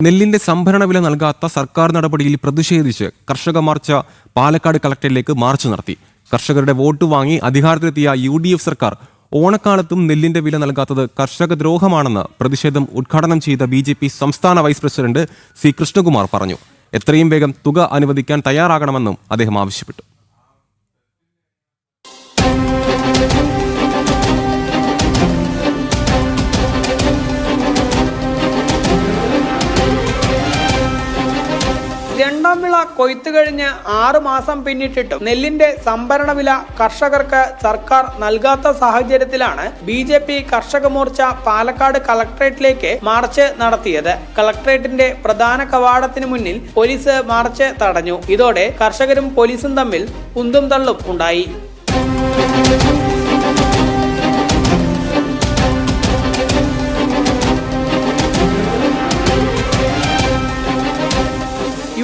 നെല്ലിന്റെ സംഭരണ വില നൽകാത്ത സർക്കാർ നടപടിയിൽ പ്രതിഷേധിച്ച് കർഷക മാർച്ച് പാലക്കാട് കളക്ടറേറ്റിലേക്ക് മാർച്ച് നടത്തി. കർഷകരുടെ വോട്ട് വാങ്ങി അധികാരത്തിലെത്തിയ UDF സർക്കാർ ഓണക്കാലത്തും നെല്ലിന്റെ വില നൽകാത്തത് കർഷക ദ്രോഹമാണെന്ന് പ്രതിഷേധം ഉദ്ഘാടനം ചെയ്ത BJP സംസ്ഥാന വൈസ് പ്രസിഡന്റ് C. കൃഷ്ണകുമാർ പറഞ്ഞു. എത്രയും വേഗം തുക അനുവദിക്കാൻ തയ്യാറാകണമെന്നും അദ്ദേഹം ആവശ്യപ്പെട്ടു. രണ്ടാം വിള കൊയ്ത്ത് കഴിഞ്ഞ് 6 മാസം പിന്നിട്ടിട്ടും നെല്ലിന്റെ സംഭരണ വില കർഷകർക്ക് സർക്കാർ നൽകാത്ത സാഹചര്യത്തിലാണ് BJP കർഷക മോർച്ച പാലക്കാട് കളക്ടറേറ്റിലേക്ക് മാർച്ച് നടത്തിയത്. കളക്ടറേറ്റിന്റെ പ്രധാന കവാടത്തിന് മുന്നിൽ പോലീസ് മാർച്ച് തടഞ്ഞു. ഇതോടെ കർഷകരും പോലീസും തമ്മിൽ ഉന്തും തള്ളും ഉണ്ടായി.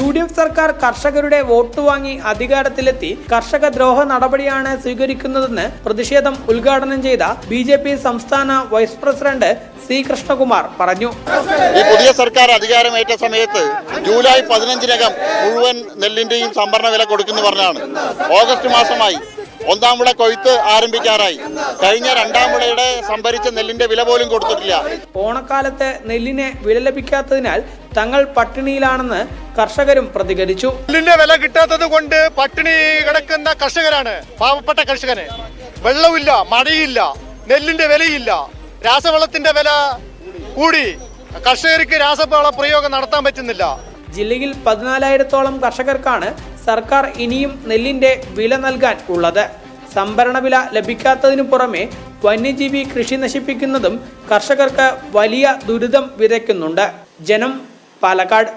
UDF സർക്കാർ കർഷകരുടെ വോട്ട് വാങ്ങി അധികാരത്തിലെത്തി കർഷക ദ്രോഹ നടപടിയാണ് സ്വീകരിക്കുന്നതെന്ന് പ്രതിഷേധം ഉദ്ഘാടനം ചെയ്ത BJP സംസ്ഥാന വൈസ് പ്രസിഡന്റ് C. കൃഷ്ണകുമാർ പറഞ്ഞു. ഈ പുതിയ സർക്കാർ അധികാരമേറ്റ സമയത്ത് ജൂലൈ 15-നകം മുഴുവൻ നെല്ലിന്റെയും സംഭരണ വില കൊടുക്കുന്നു പറഞ്ഞാണ്. ഓഗസ്റ്റ് മാസമായി, 1-ാം വിള കൊയ്ത്ത് ആരംഭിക്കാറായി. കഴിഞ്ഞ 2-ാം വിളയുടെ സംഭരിച്ച നെല്ലിന്റെ വില പോലും കൊടുത്തിട്ടില്ല. ഓണക്കാലത്ത് നെല്ലിന് വില ലഭിക്കാത്തതിനാൽ തങ്ങൾ പട്ടിണിയിലാണെന്ന് കർഷകരും പ്രതികരിച്ചു. നെല്ലിന്റെ വില കിട്ടാത്തത് കൊണ്ട് പട്ടിണി കിടക്കുന്ന കർഷകരാണ്. പാവപ്പെട്ട കർഷകന് വെള്ളമില്ല, മഴയില്ല, നെല്ലിന്റെ വിലയില്ല, രാസവളത്തിന്റെ വില കൂടി, കർഷകർക്ക് രാസവള പ്രയോഗം നടത്താൻ പറ്റുന്നില്ല. ജില്ലയിൽ 14,000-ഓളം കർഷകർക്കാണ് സർക്കാർ ഇനിയും നെല്ലിന്റെ വില നൽകാൻ ഉള്ളത്. സംഭരണ വില ലഭിക്കാത്തതിനു പുറമെ വന്യജീവി കൃഷി നശിപ്പിക്കുന്നതും കർഷകർക്ക് വലിയ ദുരിതം വിതയ്ക്കുന്നുണ്ട്. ജനം, പാലക്കാട്.